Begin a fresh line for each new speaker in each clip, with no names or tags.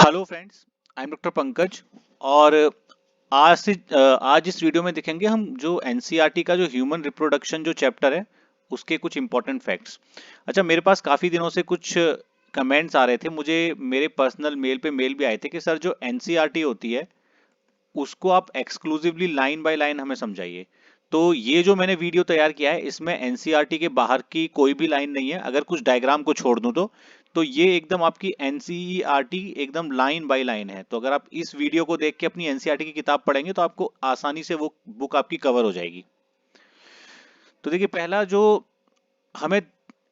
Hello friends, I am doctor Pankaj. और आज इस वीडियो में देखेंगे हम जो एनसीईआरटी का जो ह्यूमन रिप्रोडक्शन जो चैप्टर है उसके कुछ इंपॉर्टेंट फैक्ट्स। अच्छा, मेरे पास काफ़ी दिनों से कुछ कमेंट्स आ रहे थे, मुझे मेरे पर्सनल मेल पे मेल भी आए थे कि सर जो एनसीईआरटी होती है उसको आप एक्सक्लूसिवली लाइन बाय लाइन हमें समझाइए। तो ये जो मैंने वीडियो तैयार किया है इसमें एनसीईआरटी के बाहर की कोई भी लाइन नहीं है, अगर कुछ डायग्राम को छोड़ दूं तो ये एकदम आपकी एनसीईआरटी एकदम लाइन बाय लाइन है। तो अगर आप इस वीडियो को देख के अपनी एनसीईआरटी की किताब पढ़ेंगे तो आपको आसानी से वो बुक आपकी कवर हो जाएगी। तो देखिए, पहला जो हमें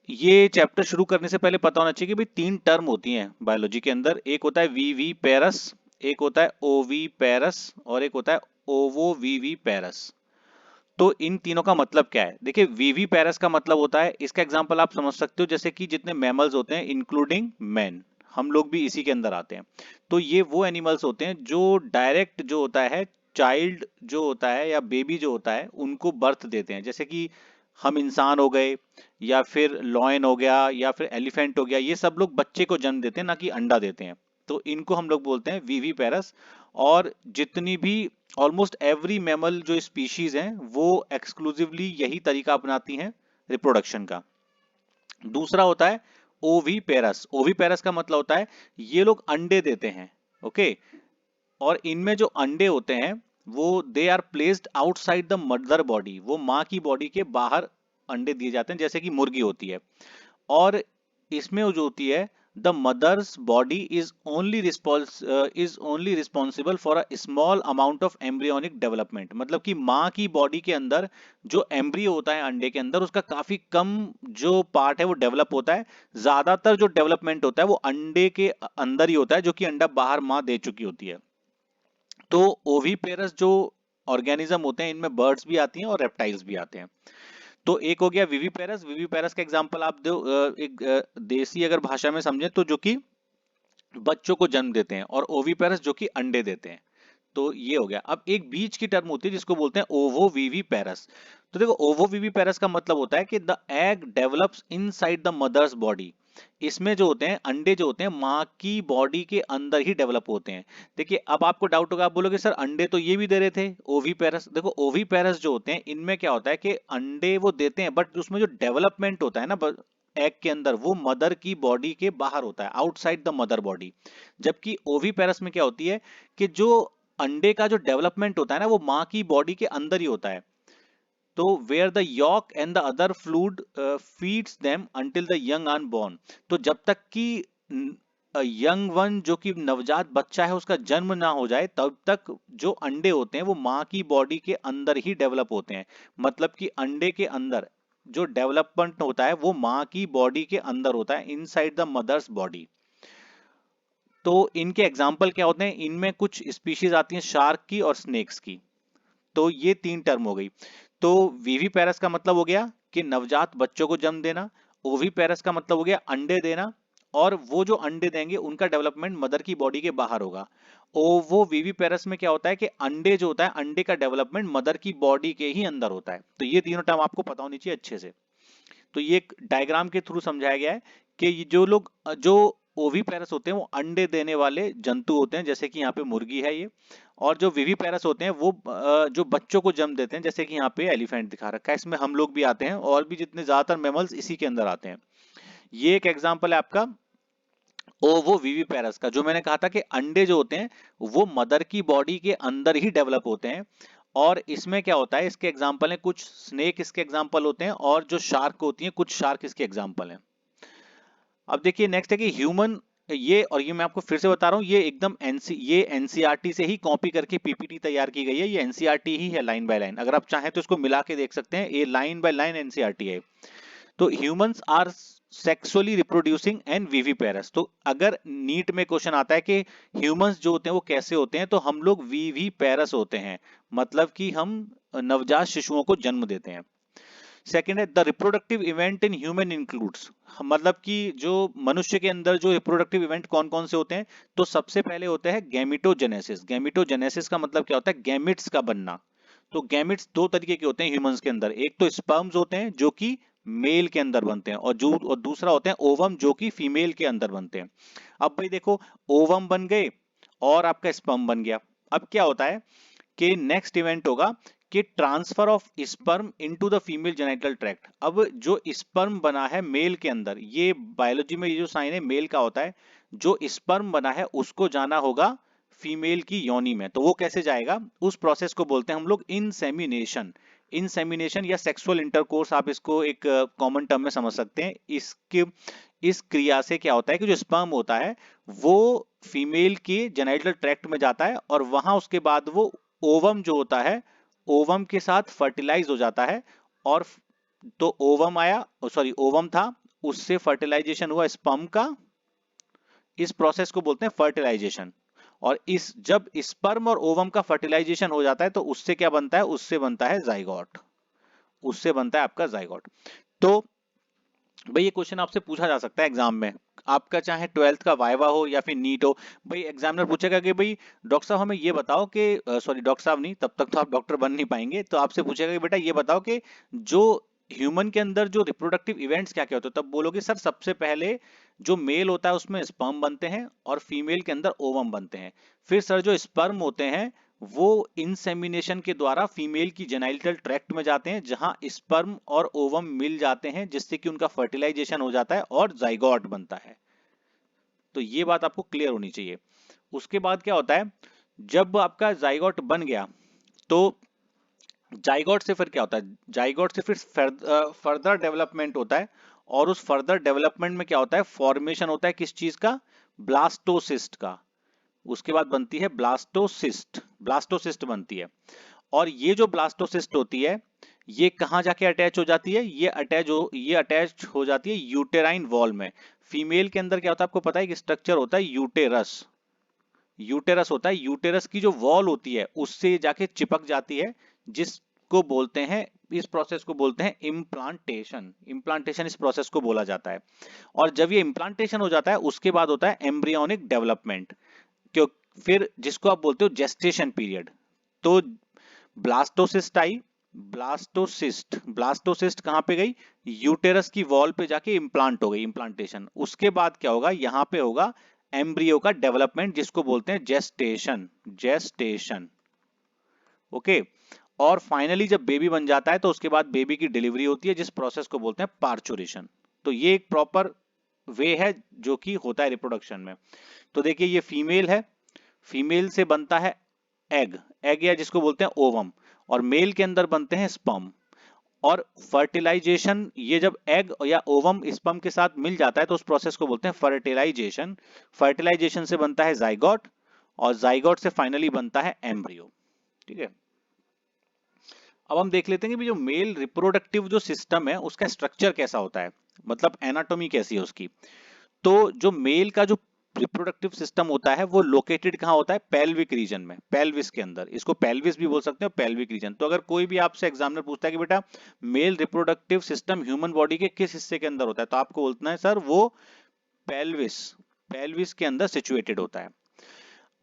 ये चैप्टर शुरू करने से पहले पता होना चाहिए कि भाई तीन टर्म होती हैं बायोलॉजी के अंदर। एक होता है वीवी पेरस, एक होता है ओवी पेरस और एक होता है ओवो वीवी पेरस। तो इन तीनों का मतलब क्या है? देखिए, वीवी पेरस का मतलब होता है, इसका एग्जांपल आप समझ सकते हो जैसे कि जितने मैमल्स होते हैं इंक्लूडिंग मैन, हम लोग भी इसी के अंदर आते हैं। तो ये वो एनिमल्स होते हैं जो डायरेक्ट जो होता है चाइल्ड जो होता है या बेबी जो होता है उनको बर्थ देते हैं। जैसे कि हम इंसान हो गए या फिर लॉयन हो गया या फिर एलिफेंट हो गया, ये सब लोग बच्चे को जन्म देते हैं, ना कि अंडा देते हैं। तो इनको हम लोग बोलते हैं वीवी पेरस। और जितनी भी ऑलमोस्ट एवरी मैमल जो स्पीशीज हैं वो एक्सक्लूसिवली यही तरीका अपनाती हैं रिप्रोडक्शन का। दूसरा होता है ओवी पेरस। ओवी पेरस का मतलब होता है ये लोग अंडे देते हैं। ओके। और इनमें जो अंडे होते हैं वो they are placed outside the mother body, वो माँ की बॉडी के बाहर अंडे दिए जाते हैं, जैसे कि मुर्गी होती है। और इसमें जो होती है the mother's body is only responsible for a small amount of embryonic development. मतलब कि माँ की बॉडी के अंदर जो एम्ब्रियो होता है अंडे के अंदर उसका काफी कम जो पार्ट है वो डेवलप होता है। ज्यादातर जो डेवलपमेंट होता है वो अंडे के अंदर ही होता है, जो कि अंडा बाहर माँ दे चुकी होती है। तो ओवीपेरस जो ऑर्गेनिज्म होते हैं इनमें बर्ड्स भी आती हैं और रेप्टाइल्स भी आते हैं। तो एक हो गया विवीपेरस। विवीपेरस का एग्जांपल आप दो, एक देसी अगर भाषा में समझें तो जो कि बच्चों को जन्म देते हैं, और ओवीपेरस जो कि अंडे देते हैं। तो ये हो गया। अब एक बीच की टर्म होती है जिसको बोलते हैं ओवो वीवी पेरस। तो देखो, ओवो वीवी पेरस का मतलब होता है कि the egg develops inside the mother's body. इसमें जो होते हैं अंडे जो होते हैं माँ की बॉडी के अंदर ही डेवलप होते हैं। देखिए, अब आपको डाउट होगा, आप बोलोगे सर अंडे तो ये भी दे रहे थे ओवी पेरस। देखो, ओवी पेरस जो होते हैं इनमें क्या होता है कि अंडे वो देते हैं बट उसमें जो डेवलपमेंट होता है ना एग के अंदर, वो मदर की बॉडी के बाहर होता है, आउटसाइड द मदर बॉडी। जबकि ओवी पेरस में क्या होती है कि जो अंडे का जो डेवलपमेंट होता है ना वो माँ की बॉडी के अंदर ही होता है। तो where the yolk and the other fluid feeds them until the young are born. तो जब तक कि यंग वन जो कि नवजात बच्चा है उसका जन्म ना हो जाए तब तक जो अंडे होते हैं वो माँ की बॉडी के अंदर ही डेवलप होते हैं। मतलब कि अंडे के अंदर जो डेवलपमेंट होता है वो माँ की बॉडी के अंदर होता है, इनसाइड द मदर्स बॉडी। तो इनके एग्जाम्पल क्या होते हैं? इनमें कुछ स्पीशीज आती हैं शार्क की और स्नेक्स की। तो ये तीन टर्म हो गई। तो वीवी पेरस का मतलब हो गया कि नवजात बच्चों को जन्म देना। ओवी पेरस का मतलब हो गया अंडे देना, और वो जो अंडे देंगे उनका डेवलपमेंट मदर की बॉडी के बाहर होगा। वो वीवी पेरस में क्या होता है कि अंडे जो होता है अंडे का डेवलपमेंट मदर की बॉडी के ही अंदर होता है। तो ये तीनों टर्म आपको पता होनी चाहिए अच्छे से। तो ये एक डायग्राम के थ्रू समझाया गया है कि ये जो लोग जो ओवी पैरस होते हैं वो अंडे देने वाले जंतु होते हैं, जैसे कि यहाँ पे मुर्गी है ये। और जो विवी पैरस होते हैं वो जो बच्चों को जन्म देते हैं, जैसे कि यहाँ पे एलिफेंट दिखा रखा है, इसमें हम लोग भी आते हैं और भी जितने ज्यादातर मैमल्स इसी के अंदर आते हैं। ये एक एग्जाम्पल है आपका वो विवी पैरस का, जो मैंने कहा था कि अंडे जो होते हैं वो मदर की बॉडी के अंदर ही डेवलप होते हैं। और इसमें क्या होता है, इसके एग्जाम्पल हैं कुछ स्नेक इसके एग्जाम्पल होते हैं, और जो शार्क होती हैं कुछ शार्क इसके एग्जाम्पल हैं। अब देखिए नेक्स्ट है कि ह्यूमन, ये और ये मैं आपको फिर से बता रहा हूँ, ये एकदम ये एनसीईआरटी से ही कॉपी करके पीपीटी तैयार की गई है। ये एनसीईआरटी ही है लाइन बाय लाइन, अगर आप चाहें तो इसको मिला के देख सकते हैं, ये लाइन बाय लाइन एनसीईआरटी है। तो humans are sexually reproducing and viviparous. तो अगर नीट में क्वेश्चन आता है कि ह्यूमंस जो होते हैं वो कैसे होते हैं, तो हम लोग विवीपेरस होते हैं, मतलब कि हम नवजात शिशुओं को जन्म देते हैं। सेकेंड है the reproductive event in human includes. मतलब कि जो मनुष्य के अंदर जो रिप्रोडक्टिव इवेंट कौन कौन से होते हैं, तो सबसे पहले होते हैं गैमिटोजेनेसिस। गैमिटोजेनेसिस का मतलब क्या होता है? गैमिट्स का बनना। तो गैमिट्स दो तरीके के होते हैं ह्यूमंस के अंदर, एक तो स्पर्म्स होते हैं जो कि मेल के अंदर बनते हैं, और दूसरा होते हैं ओवम जो कि फीमेल के अंदर बनते हैं। अब भाई देखो, ओवम बन गए और आपका स्पर्म बन गया। अब क्या होता है कि नेक्स्ट इवेंट होगा कि transfer of sperm into the female genital tract. अब जो स्पर्म बना है मेल के अंदर, ये बायोलॉजी में ये जो साइन है मेल का होता है, जो स्पर्म बना है उसको जाना होगा फीमेल की योनि में। तो वो कैसे जाएगा, उस प्रोसेस को बोलते हैं हम लोग इंसेमिनेशन। इंसेमिनेशन या सेक्सुअल इंटरकोर्स, आप इसको एक कॉमन टर्म में समझ सकते हैं। इस क्रिया से क्या होता है कि जो स्पर्म होता है वो फीमेल के जेनिटल ट्रैक्ट में जाता है, और वहां उसके बाद वो ओवम जो होता है, ओवम के साथ फर्टिलाइज हो जाता है। और तो ओवम आया, सॉरी ओवम था, उससे फर्टिलाइजेशन हुआ स्पर्म का। इस प्रोसेस को बोलते हैं फर्टिलाइजेशन। और इस जब स्पर्म और ओवम का फर्टिलाइजेशन हो जाता है तो उससे क्या बनता है, उससे बनता है जाइगोट। उससे बनता है आपका जाइगोट। तो भाई ये क्वेश्चन आपसे पूछा जा सकता है एग्जाम में, आपका चाहे 12th का वाइवा हो या फिर नीट हो। भाई एग्जामिनर पूछेगा कि भाई डॉक्टर साहब हमें ये बताओ कि, सॉरी डॉक्टर साहब नहीं, तब तक तो आप डॉक्टर बन नहीं पाएंगे, तो आपसे पूछेगा कि बेटा ये बताओ कि जो ह्यूमन के अंदर जो रिप्रोडक्टिव इवेंट्स क्या क्या होते हैं, तब बोलोगे सर सबसे पहले जो मेल होता है उसमें स्पर्म बनते हैं और फीमेल के अंदर ओवम बनते हैं। फिर सर जो स्पर्म होते हैं वो इंसेमिनेशन के द्वारा फीमेल की जेनाइटल ट्रैक्ट में जाते हैं, जहां स्पर्म और ओवम मिल जाते हैं, जिससे कि उनका फर्टिलाइजेशन हो जाता है और जाइगोट बनता है। तो ये बात आपको क्लियर होनी चाहिए। उसके बाद क्या होता है, जब आपका जाइगोट बन गया तो जाइगोट से फिर क्या होता है, जाइगोट से फिर फर्दर डेवलपमेंट होता है। और उस फर्दर डेवलपमेंट में क्या होता है, फॉर्मेशन होता है किस चीज का, ब्लास्टोसिस्ट का। उसके बाद बनती है ब्लास्टोसिस्ट, ब्लास्टोसिस्ट बनती है। और ये जो ब्लास्टोसिस्ट होती है ये कहाँ जाके अटैच हो जाती है, ये अटैच हो जाती है यूटेराइन वॉल में। फीमेल के अंदर क्या होता है आपको पता है कि स्ट्रक्चर होता है यूटेरस। यूटेरस होता है, यूटेरस की जो वॉल होती है उससे जाके चिपक जाती है, जिसको बोलते हैं, इस प्रोसेस को बोलते हैं इम्प्लांटेशन। इम्प्लांटेशन इस प्रोसेस को बोला जाता है। और जब ये इम्प्लांटेशन हो जाता है उसके बाद होता है एम्ब्रियोनिक डेवलपमेंट, क्यों, फिर जिसको आप बोलते हो जेस्टेशन पीरियड। तो ब्लास्टोसिस्ट आई, ब्लास्टोसिस्ट कहां पे गई, यूटेरस की वॉल पे जाके इंप्लांट हो गई, इंप्लांटेशन। उसके बाद क्या होगा, यहां पे होगा एम्ब्रियो का डेवलपमेंट, जिसको बोलते हैं जेस्टेशन, जेस्टेशन। ओके। और फाइनली जब बेबी बन जाता है तो उसके बाद बेबी की डिलीवरी होती है, जिस प्रोसेस को बोलते हैं पार्चुरेशन। तो ये एक प्रॉपर वे है जो कि होता है रिप्रोडक्शन में। तो देखिए ये फीमेल है, फीमेल से बनता है एग, एग या जिसको बोलते हैं ओवम, और मेल के अंदर बनते हैं स्पर्म। और फर्टिलाइजेशन, ये जब एग या ओवम स्पर्म के साथ मिल जाता है तो उस प्रोसेस को बोलते हैं फर्टिलाइजेशन। फर्टिलाइजेशन से बनता है जाइगोट, और जाइगोट से फाइनली बनता है एम्ब्रियो। ठीक है। अब हम देख लेते हैं कि जो मेल रिप्रोडक्टिव जो सिस्टम है उसका स्ट्रक्चर कैसा होता है, मतलब एनाटॉमी कैसी है उसकी। तो जो मेल का जो रिप्रोडक्टिव सिस्टम होता है वो लोकेटेड कहाँ होता है, पेल्विक रीजन में, पेल्विस के अंदर। इसको पेल्विस भी बोल सकते हैं, पेल्विक रीजन। तो अगर कोई भी आपसे एग्जामिनर पूछता है कि बेटा male reproductive system human body के किस हिस्से के अंदर होता है, तो आपको बोलना है सर वो पेल्विस, पेल्विस के अंदर सिचुएटेड होता है।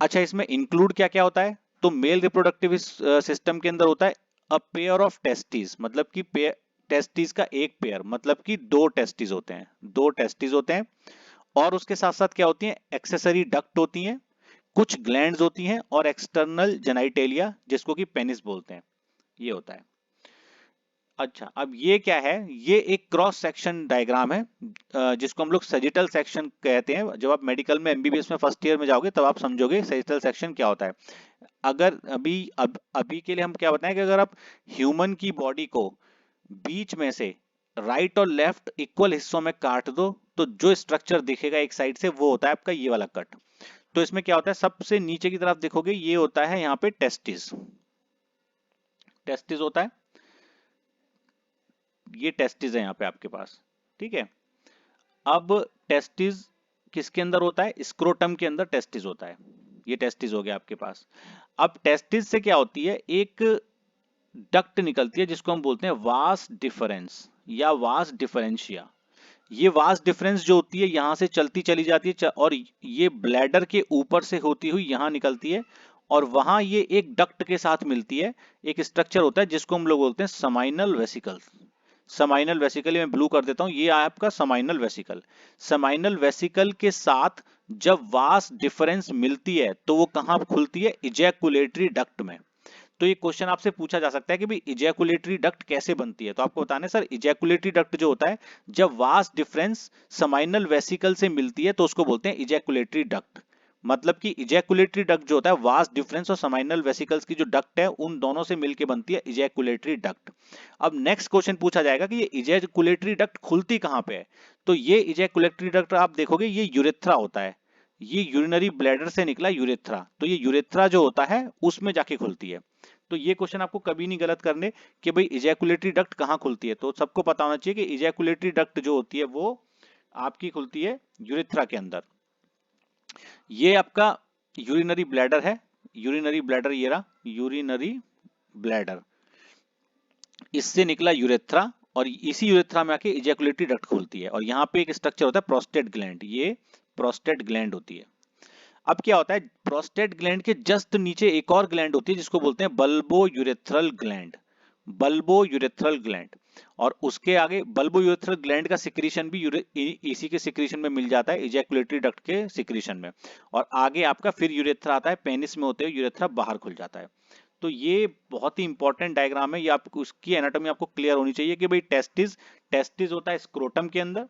अच्छा, इसमें इंक्लूड क्या क्या होता है, तो मेल रिप्रोडक्टिव सिस्टम के अंदर होता है अ पेयर ऑफ टेस्टिस, मतलब कि टेस्टिस का एक पेयर, मतलब कि दो टेस्टिस होते हैं, दो टेस्टिस होते हैं। और उसके साथ साथ क्या होती हैं, एक्सेसरी डक्ट होती हैं, कुछ ग्लैंड्स होती हैं, और एक्सटर्नल जेनाइटेलिया जिसको कि पेनिस बोलते हैं, ये होता है। अच्छा, अब ये क्या है, ये एक क्रॉस सेक्शन डायग्राम है, जिसको हम लोग सजिटल सेक्शन कहते हैं। जब आप मेडिकल में एमबीबीएस में फर्स्ट ईयर में जाओगे तब आप समझोगे सजिटल सेक्शन क्या होता है। अगर अभी के लिए हम क्या बताएं कि अगर आप ह्यूमन की बॉडी को बीच में से राइट और लेफ्ट इक्वल हिस्सों में काट दो तो जो स्ट्रक्चर दिखेगा एक साइड से वो होता है आपका ये वाला कट। तो इसमें क्या होता है, सबसे नीचे की तरफ देखोगे ये होता है यहाँ पे टेस्टिस, टेस्टिस होता है, ये टेस्टिस है यहाँ पे आपके पास। ठीक है। अब टेस्टिस किसके अंदर होता है, स्क्रोटम के अंदर टेस्टिस होता है। ये टेस्टिस हो गया आपके पास। अब टेस्टिस से क्या होती है, एक डक्ट निकलती है जिसको हम बोलते हैं वास डिफरेंस या वास डिफरेंशिया। ये वास डिफरेंस जो होती है यहां से चलती चली जाती है, और ये ब्लैडर के ऊपर से होती हुई यहां निकलती है, और वहां ये एक डक्ट के साथ मिलती है। एक स्ट्रक्चर होता है जिसको हम लोग बोलते हैं समाइनल वेसिकल, समाइनल वेसिकल, मैं ब्लू कर देता हूं, ये है आपका समाइनल वेसिकल। समाइनल वेसिकल के साथ जब वास डिफरेंस मिलती है तो वो कहां खुलती है? इजैकुलेटरी डक्ट में। तो ये क्वेश्चन आपसे पूछा जा सकता है कि भाई इजैकुलेटरी डक्ट कैसे बनती है, तो आपको बताना है सर इजैकुलेटरी डक्ट जो होता है जब वास डिफरेंस समाइनल वेसिकल से मिलती है तो उसको बोलते हैं इजैकुलेटरी डक्ट। मतलब कि इजैकुलेटरी डक्ट जो होता है वास डिफरेंस और समाइनल वेसिकल्स की जो डक्ट है उन दोनों से मिलके बनती है इजैकुलेटरी डक्ट। अब नेक्स्ट क्वेश्चन पूछा जाएगा कि ये इजैकुलेटरी डक्ट खुलती कहां पे है, तो ये इजैकुलेटरी डक्ट आप देखोगे ये यूरेथ्रा होता है, ये यूरिनरी ब्लैडर से निकला यूरेथ्रा, तो ये यूरेथ्रा जो होता है उसमें जाके खुलती है। तो ये क्वेश्चन आपको कभी नहीं गलत करने कि भाई इजैकुलेटरी डक्ट कहाँ खुलती है, तो सबको पता होना चाहिए कि इजैकुलेटरी डक्ट जो होती है वो आपकी खुलती है यूरेथ्रा के अंदर। ये आपका यूरिनरी ब्लैडर है, यूरिनरी ब्लैडर ये रहा यूरिनरी ब्लैडर, इससे निकला यूरेथ्रा और इसी यूरेथ्रा में आके इजैकुलेटरी डक्ट खुलती है और यहाँ पे एक स्ट्रक्चर होता है प्रोस्टेट ग्लैंड, ये प्रोस्टेट ग्लैंड होती है। अब क्या होता है, प्रोस्टेट ग्लैंड के जस्ट नीचे एक और ग्लैंड होती है जिसको बोलते हैं bulbo urethral gland, bulbo urethral gland. और उसके आगे बल्बो यूरेथ्रल ग्लैंड का सिक्रीशन भी इसी के सिक्रीशन में मिल जाता है इजैकुलेटरी डक्ट के सिक्रीशन में, और आगे आपका फिर यूरेथ्रा आता है, पेनिस में होते हुए यूरेथ्रा बाहर खुल जाता है। तो ये बहुत ही इंपॉर्टेंट डायग्राम है, ये आपको उसकी एनाटॉमी आपको क्लियर होनी चाहिए कि भाई टेस्टिस, टेस्टिस होता है स्क्रोटम के अंदर,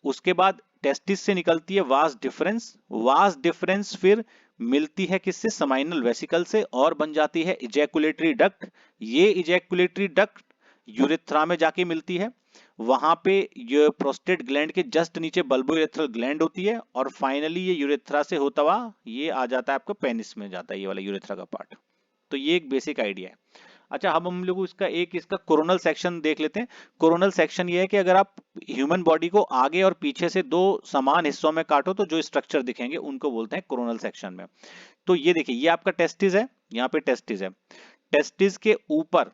उसके बाद टेस्टिस से निकलती है वास डिफरेंस, वास डिफरेंस फिर मिलती है किससे? समाइनल वेसिकल से और बन जाती है इजैकुलेटरी डक्ट। ये इजैकुलेटरी डक्ट यूरेथ्रा में जाके मिलती है, वहां पे ये प्रोस्टेट ग्लैंड के जस्ट नीचे बल्बोयूरेथ्रल ग्लैंड होती है और फाइनली ये यूरेथ्रा से होता हुआ ये आ जाता है आपका पेनिस में जाता है, ये वाला यूरेथ्रा का पार्ट। तो ये एक बेसिक आइडिया है। अच्छा, अब हम लोग इसका कोरोनल सेक्शन देख लेते हैं। कोरोनल सेक्शन ये है कि अगर आप ह्यूमन बॉडी को आगे और पीछे से दो समान हिस्सों में काटो तो जो स्ट्रक्चर दिखेंगे उनको बोलते हैं कोरोनल सेक्शन में। तो ये देखिए, ये आपका टेस्टिस है, यहाँ पे टेस्टिस है, टेस्टिस के ऊपर,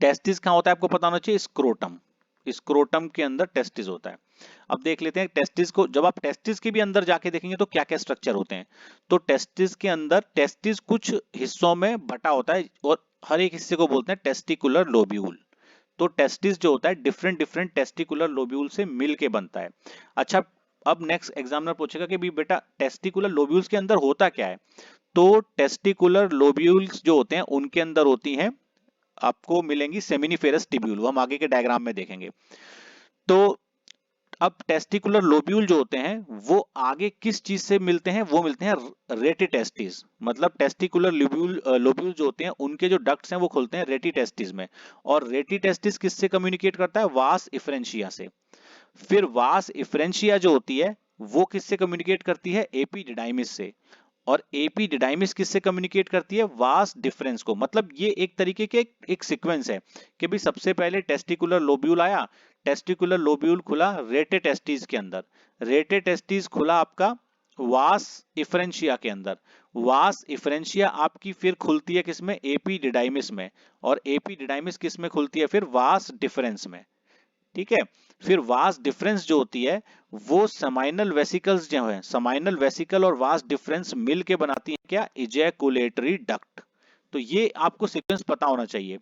टेस्टिस कहाँ होता है आपको पता होना चाहिए, स्क्रोटम, स्क्रोटम के अंदर टेस्टिस होता है। अब देख लेते हैं टेस्टिस को, जब आप टेस्टिस के भी अंदर जाके देखेंगे तो क्या क्या स्ट्रक्चर होते हैं। तो टेस्टिस के अंदर, टेस्टिस कुछ हिस्सों में बटा होता है और हर एक हिस्से को बोलते हैं टेस्टिकुलर लोब्यूल। तो टेस्टिस जो होता है डिफरेंट डिफरेंट टेस्टिकुलर लोब्यूल से मिल के बनता है। अच्छा, अब नेक्स्ट एग्जामिनर पूछेगा कि भी बेटा टेस्टिकुलर लोब्यूल्स के अंदर होता क्या है, तो टेस्टिकुलर लोब्यूल्स जो होते हैं उनके अंदर होती हैं, आपको मिलेंगी सेमिनिफेरस टिब्यूल, वो हम आगे के डायग्राम में देखेंगे। तो अब टेस्टिकुलर लोब्यूल जो होते हैं वो आगे किस चीज से मिलते हैं, वो मिलते हैं रेटिटेस्टिस, मतलब टेस्टिकुलर लोब्यूल लोब्यूल जो होते हैं उनके जो डक्ट्स हैं वो खुलते हैं रेटिटेस्टिस में, और रेटिटेस्टिस किससे कम्युनिकेट करता है? वास इफरेंशिया से। फिर वास इफरेंशिया जो होती है वो किससे कम्युनिकेट करती है? एपिडिडाइमिस से। और एपिडिडाइमिस किससे कम्युनिकेट करती है? वास डिफरेंस को। मतलब ये एक तरीके के एक सीक्वेंस है कि भाई सबसे पहले टेस्टिकुलर लोब्यूल आया, टेस्टिकुलर लोब्यूल खुला रेटेटेस्टिस के अंदर, रेटेटेस्टिस खुला आपका वास इफरेंशिया के अंदर, वास इफरेंशिया आपकी फिर खुलती है किसमें? एपिडिडाइमिस में, और एपिडिडाइमिस किस में खुलती है? फिर वास डिफरेंस में। ठीक है, फिर वास डिफरेंस जो होती है वो समाइनल वेसिकल्स जो है, समाइनल वेसिकल और वास डिफरेंस मिल के बनाती है क्या? Ejaculatory duct. तो ये आपको सीक्वेंस पता होना चाहिए।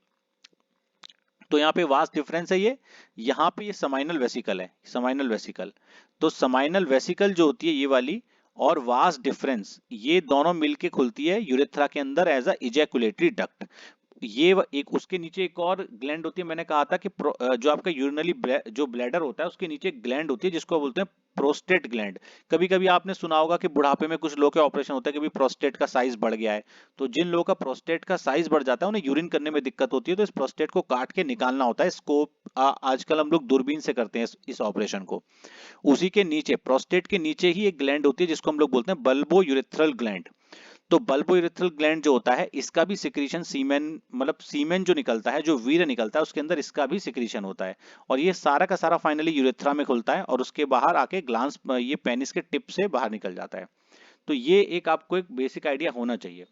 तो यहाँ पे वास डिफरेंस है ये, यहाँ पे ये समाइनल वेसिकल है, समाइनल वेसिकल। तो समाइनल वेसिकल जो होती है ये वाली और वास डिफरेंस, ये दोनों मिलके खुलती है यूरेथ्रा के अंदर एज अ इजैकुलेटरी डक्ट। ये एक उसके नीचे एक और ग्लैंड होती है, मैंने कहा था कि जो आपका यूरिनरी जो ब्लैडर होता है उसके नीचे एक ग्लैंड होती है जिसको बोलते हैं प्रोस्टेट ग्लैंड। कभी कभी आपने सुना होगा कि बुढ़ापे में कुछ लोगों के ऑपरेशन होता है कि भी प्रोस्टेट का साइज बढ़ गया है, तो जिन लोगों का प्रोस्टेट का साइज बढ़ जाता है उन्हें यूरिन करने में दिक्कत होती है, तो इस प्रोस्टेट को काट के निकालना होता है, स्कोप आजकल हम लोग दूरबीन से करते हैं इस ऑपरेशन को। उसी के नीचे, प्रोस्टेट के नीचे ही एक ग्लैंड होती है जिसको हम लोग बोलते हैं बल्बो यूरेथ्रल ग्लैंड। तो बल्बोयूरेथ्रल ग्लैंड जो होता है इसका भी सिक्रीशन सीमेन, मतलब सीमेन जो निकलता है, जो वीर्य निकलता है उसके अंदर इसका भी सिक्रीशन होता है, और ये सारा का सारा फाइनली यूरेथ्रा में खुलता है और उसके बाहर आके ग्लांस, ये पेनिस के टिप से बाहर निकल जाता है। तो ये एक आपको एक बेसिक आइडिया होना चाहिए।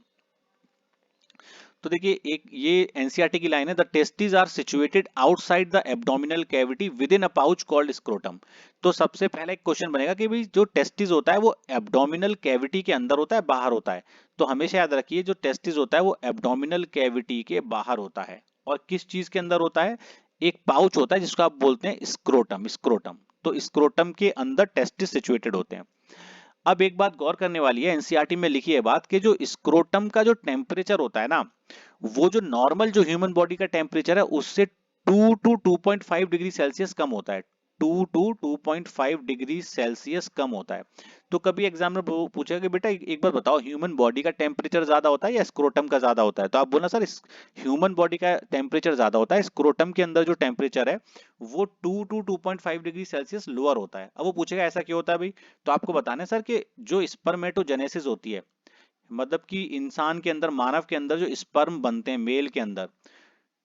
तो देखिए, एक ये एनसीईआरटी की लाइन है, the testes are situated outside the abdominal cavity within a pouch called scrotum. तो सबसे पहले एक क्वेश्चन बनेगा कि भाई जो टेस्टिस होता है वो एब्डोमिनल कैविटी के अंदर होता है, बाहर होता है? तो हमेशा याद रखिए जो टेस्टिस होता है वो एब्डोमिनल कैविटी के बाहर होता है, और किस चीज के अंदर होता है? एक पाउच होता है जिसको आप बोलते हैं स्क्रोटम। स्क्रोटम, तो स्क्रोटम के अंदर टेस्टिस सिचुएटेड होते हैं। अब एक बात गौर करने वाली है, एनसीईआरटी में लिखी है बात कि जो स्क्रोटम का जो टेम्परेचर होता है ना, वो जो नॉर्मल जो ह्यूमन बॉडी का टेम्परेचर है उससे 2 to 2.5 डिग्री सेल्सियस कम होता है। 2 to 2.5 डिग्री सेल्सियस कम होता है। तो कभी एग्जामिनर पूछेगा कि बेटा एक बार बताओ, ह्यूमन बॉडी का टेम्परेचर ज्यादा होता है या स्क्रोटम का ज्यादा होता है? तो आप बोलना सर ह्यूमन बॉडी का टेम्परेचर ज्यादा होता है, स्क्रोटम के अंदर जो टेम्परेचर है वो 2 to 2.5 डिग्री सेल्सियस लोअर होता है। अब वो पूछेगा ऐसा क्यों होता है भाई, तो आपको बताना है सर कि जो स्पर्मेटोजेनेसिस होती है, मतलब कि इंसान के अंदर, मानव के अंदर जो स्पर्म बनते हैं मेल के अंदर,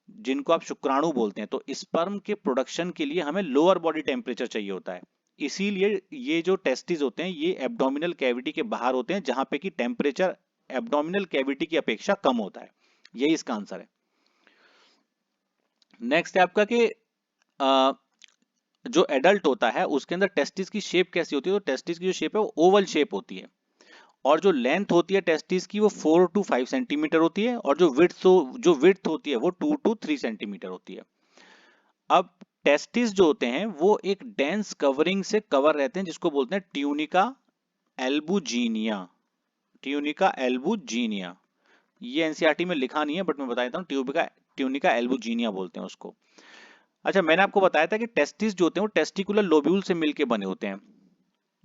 जिनको आप शुक्राणु बोलते हैं, तो स्पर्म के प्रोडक्शन के लिए हमें लोअर बॉडी टेम्परेचर चाहिए होता है। इसीलिए ये जो टेस्टिस होते हैं ये एब्डोमिनल कैविटी के बाहर होते हैं, जहां पे कि टेम्परेचर एब्डोमिनल कैविटी की अपेक्षा कम होता है। यही इसका आंसर है। नेक्स्ट है आपका कि अ, जो एडल्ट होता है उसके अंदर टेस्टिस की शेप कैसी होती है? तो टेस्टिस की जो शेप है वो ओवल शेप होती है, और जो लेंथ होती है टेस्टिस की वो 4 to 5 सेंटीमीटर होती है, और जो विड्थ होती है वो 2 to 3 सेंटीमीटर होती है। अब टेस्टिस जो होते हैं वो एक डेंस कवरिंग से कवर रहते हैं, जिसको बोलते हैं ट्यूनिका एल्बुजीनिया। ट्यूनिका एल्बुजीनिया, ये एनसीईआरटी में लिखा नहीं है बट मैं बता देता हूँ, ट्यूनिका एल्बुजीनिया बोलते हैं उसको। अच्छा, मैंने आपको बताया था कि टेस्टिस जो होते हैं वो टेस्टिकुलर लोब्यूल से मिलके बने होते हैं।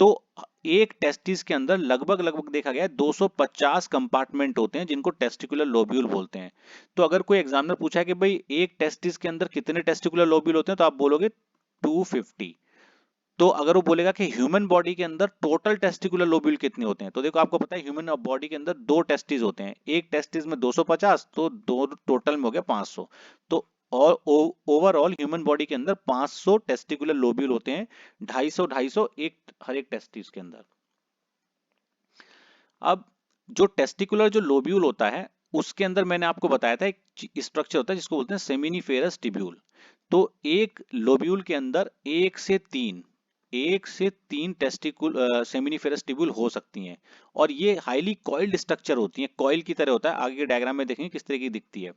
तो एक टेस्टिस के अंदर लगभग लगभग देखा गया है 250 कंपार्टमेंट होते हैं, जिनको टेस्टिकुलर लोब्यूल बोलते हैं। तो अगर कोई एग्जामिनर पूछा है कि भाई एक टेस्टिस के अंदर कितने टेस्टिकुलर लोब्यूल होते हैं, तो आप बोलोगे 250। तो अगर वो बोलेगा कि ह्यूमन बॉडी के अंदर टोटल टेस्टिकुलर लोब्यूल कितने होते हैं, तो देखो आपको पता है ह्यूमन बॉडी के अंदर दो टेस्टिस होते हैं, एक टेस्टिस में 250, तो दो टोटल में हो गया 500। तो और ओवरऑल ह्यूमन बॉडी के अंदर 500 टेस्टिकुलर लोब्यूल होते हैं, 250 एक हर एक टेस्टिस के अंदर। अब जो टेस्टिकुलर जो लोब्यूल होता है उसके अंदर मैंने आपको बताया था एक स्ट्रक्चर होता है जिसको बोलते हैं सेमिनिफेरस टिब्यूल। तो एक लोब्यूल के अंदर एक से तीन टेस्टिकुल सेमिनिफेरस टिब्यूल हो सकती हैं, और ये हाईली कॉइल्ड स्ट्रक्चर होती हैं, कॉइल की तरह होता है। आगे के डायग्राम में देखेंगे किस तरह की दिखती है।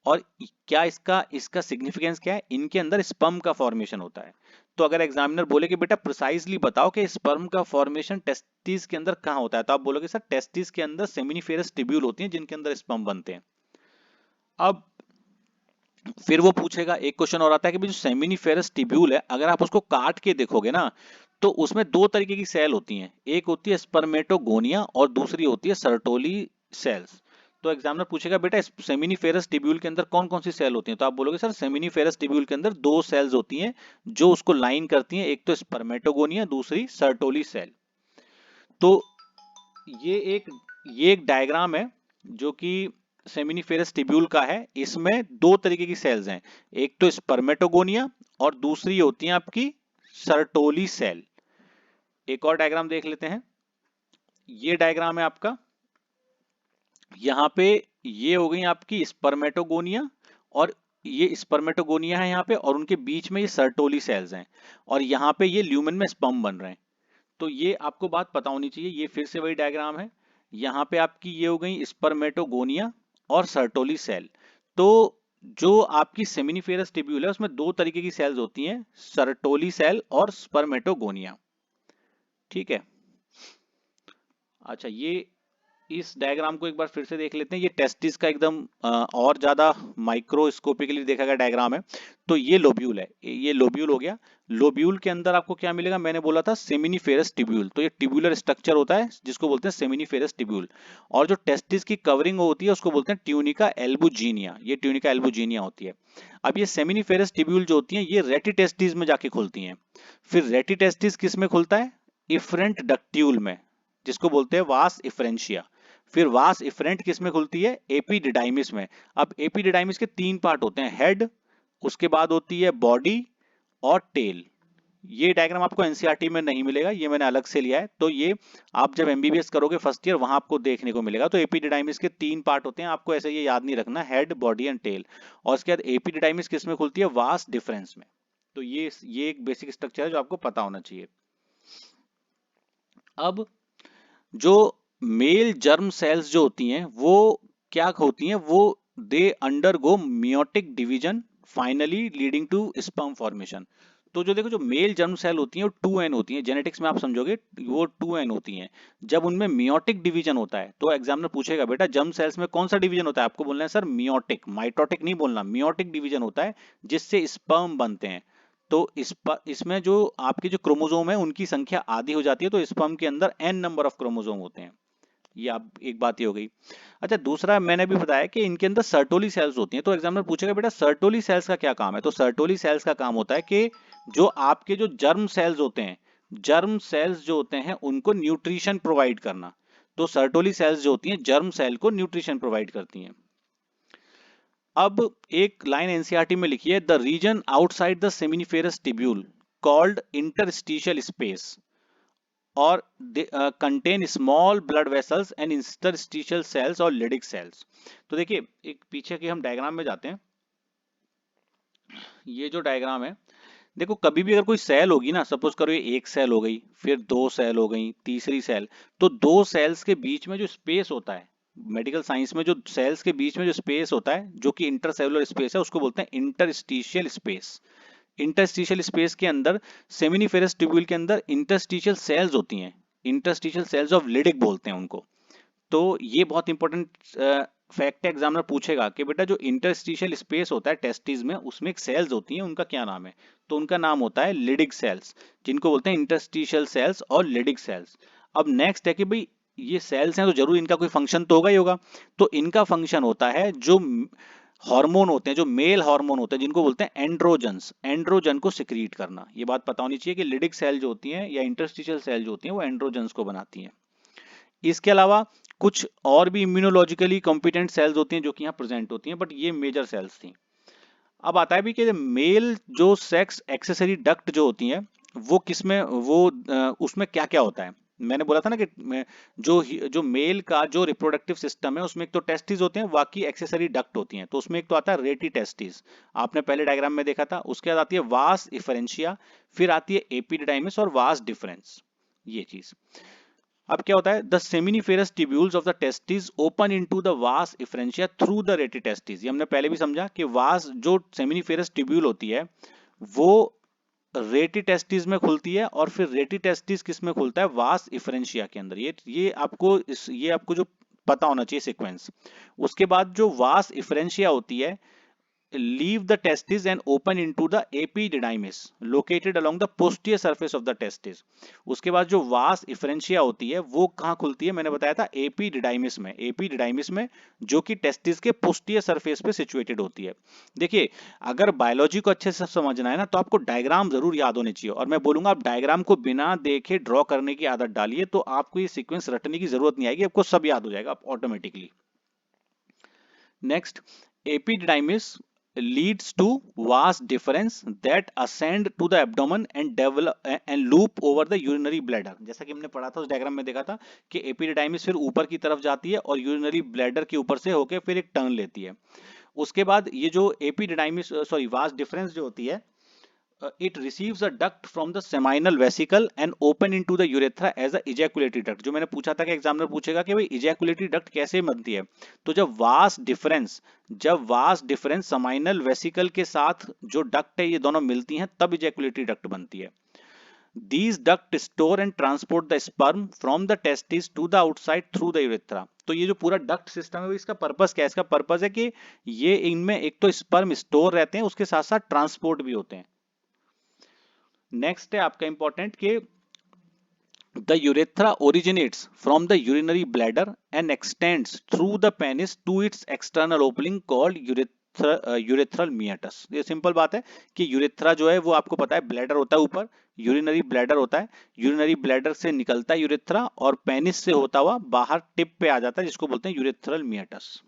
और क्या इसका इसका सिग्निफिकेंस क्या है, इनके अंदर स्पर्म का फॉर्मेशन होता है। तो अगर एग्जामिनर बोले कि बेटा प्रिसाइजली बताओ कि स्पर्म का फॉर्मेशन टेस्टिस के अंदर कहाँ होता है, तो आप बोलोगे सर टेस्टिस के अंदर सेमिनिफेरस टिब्यूल होती हैं जिनके अंदर स्पर्म बनते हैं। अब फिर वो पूछेगा, एक क्वेश्चन और आता है कि जो सेमिनिफेरस टिब्यूल है अगर आप उसको काट के देखोगे ना, तो उसमें दो तरीके की सेल होती हैं, एक होती है स्पर्मेटोगोनिया और दूसरी होती है सर्टोली सेल्स। तो एग्जामिनर पूछेगा बेटा सेमिनिफेरस टिब्यूल के अंदर कौन कौन सी सेल होती हैं, तो आप बोलोगे सर सेमिनिफेरस टिब्यूल के अंदर दो सेल्स होती हैं जो उसको लाइन करती हैं, एक तो स्पर्मेटोगोनिया, दूसरी सर्टोली सेल। तो ये एक ये एक डायग्राम है जो कि सेमिनिफेरस टिब्यूल का है। इसमें दो तरीके की सेल्स हैं, एक तो स्पर्मेटोगोनिया और दूसरी होती है आपकी सर्टोली सेल। एक और डायग्राम देख लेते हैं। ये डायग्राम है आपका, यहाँ पे ये हो गई आपकी स्पर्मेटोगोनिया, और ये स्पर्मेटोगोनिया है यहाँ पे, और उनके बीच में ये सर्टोली सेल्स हैं, और यहाँ पे ये ल्यूमेन में स्पर्म बन रहे हैं। तो ये आपको बात पता होनी चाहिए। ये फिर से वही डायग्राम है, यहाँ पे आपकी ये हो गई स्पर्मेटोगोनिया और सर्टोली सेल। तो जो आपकी सेमिनिफेरस टिब्यूल है उसमें दो तरीके की सेल्स होती हैं, सर्टोली सेल और स्पर्मेटोगोनिया। ठीक है। अच्छा, ये इस डायग्राम को एक बार फिर से देख लेते हैं। ये टेस्टिस का एकदम और ज्यादा माइक्रोस्कोपिकली देखा गया डायग्राम है। तो ये लोब्यूल है, ये लोब्यूल हो गया। लोब्यूल के अंदर आपको क्या मिलेगा, मैंने बोला था सेमिनिफेरस टिब्यूल, तो ये ट्यूबुलर स्ट्रक्चर होता है जिसको बोलते हैं सेमिनिफेरस टिब्यूल। और जो टेस्टिस की कवरिंग होती है उसको बोलते हैं ट्यूनिका एल्बुजीनिया, ये ट्यूनिका एल्बुजीनिया होती है। अब ये सेमिनिफेरस टिब्यूल जो होती है ये रेटिटेस्टिस में जाके खुलती हैं। फिर रेटिटेस्टिस किस में खुलता है, इफरेंट डक्ट्यूल में, जिसको बोलते हैं वास इफरेंशिया। फिर वास इफरेंट किस में खुलती है, एपिडिडाइमिस में। अब एपिडिडाइमिस के तीन पार्ट होते हैं, हेड, उसके बाद होती है बॉडी और टेल। ये डायग्राम आपको एनसीईआरटी में नहीं मिलेगा, ये मैंने अलग से लिया है। तो ये आप जब एमबीबीएस करोगे फर्स्ट ईयर वहां आपको देखने को मिलेगा। तो एपिडिडाइमिस के तीन पार्ट होते हैं, आपको ऐसे ये याद नहीं रखना, हेड, बॉडी एंड टेल। और उसके बाद एपिडिडाइमिस किस में खुलती है, वास डिफरेंस में। तो ये एक बेसिक स्ट्रक्चर है जो आपको पता होना चाहिए। अब जो मेल जर्म सेल्स जो होती हैं वो क्या होती हैं, वो they undergo meiotic division finally leading to sperm formation. तो जो देखो जो मेल जर्म सेल होती हैं वो 2n होती हैं, जेनेटिक्स में आप समझोगे वो 2n होती हैं। जब उनमें मियोटिक डिवीजन होता है तो एग्जामिनर पूछेगा बेटा जर्म सेल्स में कौन सा डिवीजन होता है, आपको बोलना है सर मियोटिक, माइटोटिक नहीं बोलना, मियोटिक डिवीजन होता है जिससे स्पर्म बनते हैं। तो इसमें जो आपके जो क्रोमोसोम है उनकी संख्या आधी हो जाती है, तो स्पर्म के अंदर n नंबर ऑफ क्रोमोसोम होते हैं। ये आप एक बात ही हो गई। अच्छा दूसरा मैंने भी बताया कि इनके अंदर सर्टोली सेल्स होती हैं, तो एग्जामिनर पूछेगा बेटा सर्टोली सेल्स का क्या काम है, तो सर्टोली सेल्स का काम होता है कि जो आपके जो जर्म सेल्स होते हैं, जर्म सेल्स जो होते हैं उनको न्यूट्रिशन प्रोवाइड करना। तो सर्टोली सेल्स जो होती हैं जर्म सेल को न्यूट्रिशन प्रोवाइड करती हैं। अब एक लाइन एनसीईआरटी में लिखी है, the region outside the seminiferous tubule called interstitial space और contain small blood vessels and interstitial cells और लिडिक सेल्स। तो देखिए एक पीछे की हम डायग्राम में जाते हैं। ये जो डायग्राम है देखो, कभी भी अगर कोई सेल होगी ना, सपोज करो ये एक सेल हो गई, फिर दो सेल हो गई, तीसरी सेल, तो दो सेल्स के बीच में जो स्पेस होता है, मेडिकल साइंस में जो सेल्स के बीच में जो स्पेस होता है जो कि इंटरसेलुलर स्पेस है उसको बोलते हैं इंटरस्टिशियल स्पेस। इंटरस्टिशियल स्पेस के अंदर सेमिनिफेरस ट्यूब्यूल के अंदर इंटरस्टिशियल सेल्स होती हैं, इंटरस्टिशियल सेल्स ऑफ लिडिक बोलते हैं उनको। तो ये बहुत इंपॉर्टेंट फैक्ट एग्जामिनर पूछेगा कि बेटा जो इंटरस्टिशियल स्पेस होता है टेस्टिस में उसमें एक सेल्स होती हैं, उनका क्या नाम है, तो उनका नाम होता है लिडिक सेल्स, जिनको बोलते हैं इंटरस्टिशियल सेल्स और लिडिक सेल्स। अब नेक्स्ट है कि भाई ये सेल्स हैं तो जरूर इनका कोई फंक्शन तो होगा ही होगा, तो इनका फंक्शन होता है जो हार्मोन होते हैं, जो मेल हार्मोन होते हैं जिनको बोलते हैं एंड्रोजन्स, एंड्रोजन को सिक्रीट करना। ये बात पता होनी चाहिए कि लिडिक सेल जो होती हैं या इंटरस्टिशियल सेल जो होती हैं वो एंड्रोजन्स को बनाती हैं। इसके अलावा कुछ और भी इम्यूनोलॉजिकली कॉम्पिटेंट सेल्स होती हैं जो कि यहाँ प्रेजेंट होती हैं, बट ये मेजर सेल्स थी। अब आता है भी कि मेल जो सेक्स एक्सेसरी डक्ट जो होती हैं वो किसमें वो उसमें क्या क्या होता है। मैंने बोला था ना कि जो जो मेल का जो रिप्रोडक्टिव सिस्टम है उसमें एक तो टेस्टिस होते हैं, बाकी एक्सेसरी डक्ट होती हैं। तो उसमें एक तो आता है रेटी टेस्टिस, आपने पहले डायग्राम में देखा था। उसके बाद आती है वास इफरेंशिया, फिर आती है एपिडिडाइमिस और वास डिफरेंस, ये चीज। अब क्या होता है, the seminiferous tubules of the testis open into the वास इफरेंशिया थ्रू द रेटी टेस्टिस। ये हमने पहले भी समझा कि वास जो सेमिनिफेरस ट्यूब्यूल होती है वो रेटी टेस्टिस में खुलती है और फिर रेटी टेस्टिस किस में खुलता है, वास इफरेंशिया के अंदर। ये आपको जो पता होना चाहिए सीक्वेंस। उसके बाद जो वास इफरेंशिया होती है leave the testis and open into the epididymis located along the posterior surface of the testis। उसके बाद जो वास इफरेंशिया होती है वो कहाँ खुलती है, मैंने बताया था एपिडिडाइमिस में, एपिडिडाइमिस में जो कि टेस्टिस के पोस्टीरियर सरफेस पे सिचुएटेड होती है। देखिए अगर बायोलॉजी को अच्छे से समझना है ना तो आपको डायग्राम जरूर याद होने चाहिए, और मैं बोलूंगा आप डायग्राम को बिना देखे ड्रॉ करने की आदत डालिए तो आपको ये सीक्वेंस रटने की जरूरत नहीं आएगी, आपको सब याद हो जाएगा automatically. Next, epididymis leads to vas deferens that ascend to the abdomen and develop and loop over the urinary bladder। जैसा कि हमने पढ़ा था उस डायग्राम में देखा था कि एपिडिडाइमिस फिर ऊपर की तरफ जाती है और यूरिनरी ब्लैडर के ऊपर से होकर फिर एक टर्न लेती है। उसके बाद ये जो एपिडिडाइमिस वास डिफरेंस जो होती है, it receives a duct from the seminal vesicle and open into the urethra as a ejaculatory duct। जो मैंने पूछा था कि एग्जामिनर पूछेगा कि भाई ejaculatory duct कैसे बनती है, तो जब वास डिफरेंस सेमाइनल वेसिकल के साथ जो डक्ट है ये दोनों मिलती हैं तब ejaculatory duct बनती है। These duct store and transport the sperm from the testis to the outside through the urethra। तो ये जो पूरा डक्ट सिस्टम है इसका पर्पस क्या है, इसका पर्पस है कि ये इनमें एक तो स्पर्म स्टोर रहते हैं उसके साथ साथ ट्रांसपोर्ट भी होते हैं। नेक्स्ट है आपका इंपॉर्टेंट कि the urethra originates from the urinary bladder and extends through the penis to its external opening called urethral meatus। ये सिंपल बात है कि यूरेथ्रा जो है वो आपको पता है ब्लैडर होता है ऊपर, यूरिनरी ब्लैडर होता है, यूरिनरी ब्लैडर से निकलता है यूरेथ्रा और पेनिस से होता हुआ बाहर टिप पे आ जाता है जिसको बोलते हैं यूरेथ्रल मियाटस।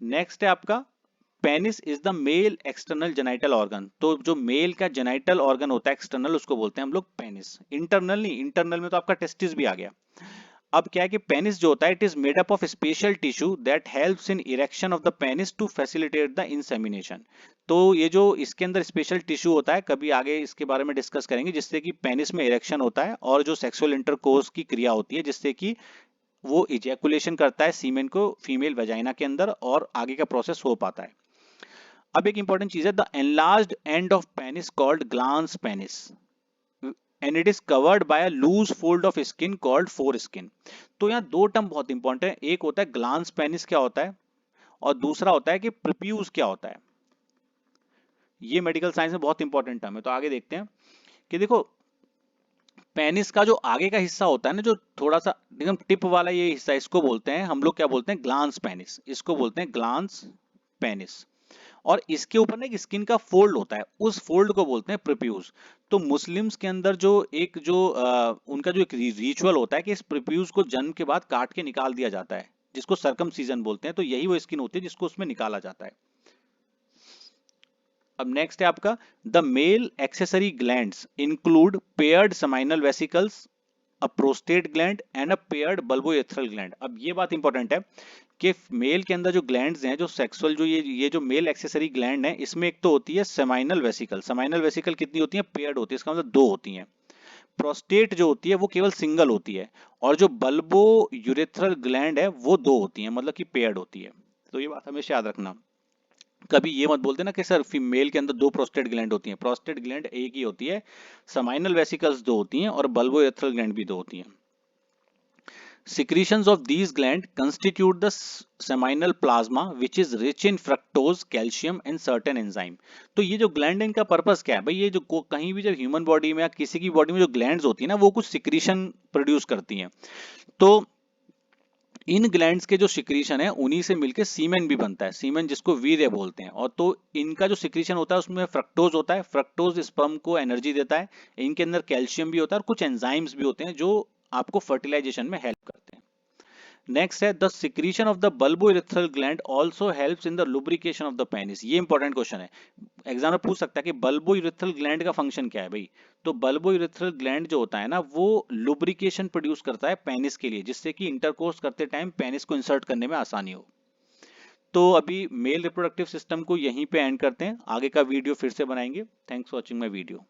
नेक्स्ट है आपका penis is the male external genital organ. तो जो मेल का जेनाइटल ऑर्गन होता है एक्सटर्नल उसको बोलते हैं हम लोग पेनिस। इंटरनल नहीं, इंटरनल में तो आपका टेस्टिस भी आ गया। अब क्या है कि पेनिस जो होता है it is made up of special tissue that helps in erection of the penis to facilitate the insemination. तो ये जो इसके अंदर स्पेशल टिश्यू होता है, कभी आगे इसके बारे में डिस्कस करेंगे, जिससे कि पेनिस में इरेक्शन होता है और जो सेक्सुअल इंटरकोर्स की क्रिया होती है जिससे कि वो इजैकुलेशन करता है सीमेन को फीमेल वेजाइना के अंदर और आगे का प्रोसेस हो पाता है। अब एक इंपॉर्टेंट चीज है, the enlarged end of penis called glans penis and it is covered by a loose fold of skin called foreskin. तो यहाँ दो टर्म बहुत इंपॉर्टेंट है, एक होता है ग्लांस पेनिस क्या होता है और दूसरा होता है कि प्रिप्यूज क्या होता है। ये मेडिकल साइंस में बहुत इंपॉर्टेंट टर्म है। तो आगे देखते हैं कि देखो पेनिस का जो आगे का हिस्सा होता है ना, जो थोड़ा सा एकदम टिप वाला ये हिस्सा, इसको बोलते हैं हम लोग क्या बोलते हैं, ग्लांस पेनिस, इसको बोलते हैं ग्लांस पेनिस। और इसके ऊपर ना एक स्किन का फोल्ड होता है, उस फोल्ड को बोलते हैं प्रिप्यूज। तो मुस्लिम्स के अंदर जो एक जो उनका जो एक रिचुअल होता है कि इस प्रिप्यूज को जन्म के बाद काट के निकाल दिया जाता है, जिसको सर्कमसीजन बोलते हैं। तो यही वो स्किन होती है जिसको उसमें निकाला जाता है। अब नेक्स्ट है आपका, the male accessory glands include paired seminal vesicles, a prostate gland and a paired bulbourethral gland. अब ये बात इंपॉर्टेंट है कि मेल के अंदर जो ग्लैंड्स हैं, जो सेक्सुअल जो ये जो मेल एक्सेसरी ग्लैंड है, इसमें एक तो होती है सेमाइनल वेसिकल। सेमाइनल वेसिकल कितनी होती है, पेयर्ड होती है, इसका मतलब दो होती हैं। प्रोस्टेट जो होती है वो केवल सिंगल होती है, और जो बल्बो यूरेथ्रल ग्लैंड है वो दो होती है, मतलब कि पेयर्ड होती है। तो ये बात हमेशा याद रखना। कभी ये मत बोलते ना कि सर फीमेल के अंदर दो प्रोस्टेट ग्लैंड होती हैं, प्रोस्टेट ग्लैंड एक ही होती है, सेमाइनल वेसिकल्स दो होती हैं और बल्बोएथ्रल ग्लैंड भी दो होती हैं। Secretions of these glands constitute the seminal plasma which is rich in fructose, calcium and certain enzyme। तो ये जो ग्लैंड है इनका पर्पस क्या है भाई, ये जो कहीं भी जब ह्यूमन बॉडी में या किसी की बॉडी में जो ग्लैंड्स होती है ना, वो कुछ सिक्रीशन प्रोड्यूस करती हैं। तो इन ग्लैंड्स के जो सिक्रीशन है उन्हीं से मिलकर सीमेन भी बनता है, सीमेन जिसको वीर्य बोलते हैं। और तो इनका जो सिक्रीशन होता है उसमें फ्रक्टोज होता है, फ्रक्टोज स्पर्म को एनर्जी देता है। इनके अंदर कैल्शियम भी होता है और कुछ एंजाइम्स भी होते हैं जो आपको फर्टिलाइजेशन में हेल्प करते हैं। नेक्स्ट है, the secretion of the bulbourethral gland also helps in the lubrication of the penis. ये इंपॉर्टेंट क्वेश्चन है, एग्जाम में पूछ सकता है कि बल्बोइरेथ्रल ग्लैंड का फंक्शन क्या है भाई। तो बल्बोइरेथ्रल ग्लैंड जो होता है ना, वो लुब्रिकेशन प्रोड्यूस करता है पेनिस के लिए, जिससे कि इंटरकोर्स करते टाइम पेनिस को इंसर्ट करने में आसानी हो। तो अभी मेल रिप्रोडक्टिव सिस्टम को यहीं पे एंड करते हैं, आगे का वीडियो फिर से बनाएंगे। Thanks for watching my video.